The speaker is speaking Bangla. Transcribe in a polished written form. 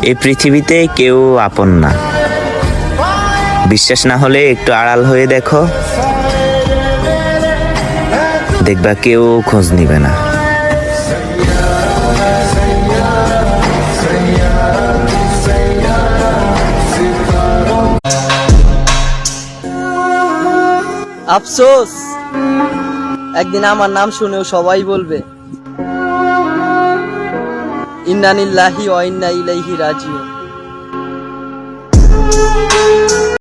এই পৃথিবীতে কেউ আপন না। বিশ্বাস না হলে একটু আড়াল হয়ে দেখো, দেখবা কেউ খোঁজ নিবে না। আফসোস, একদিন আমার নাম শুনেও সবাই বলবে ইন্না লিল্লাহি ওয়া ইন্না ইলাইহি রাজিউন।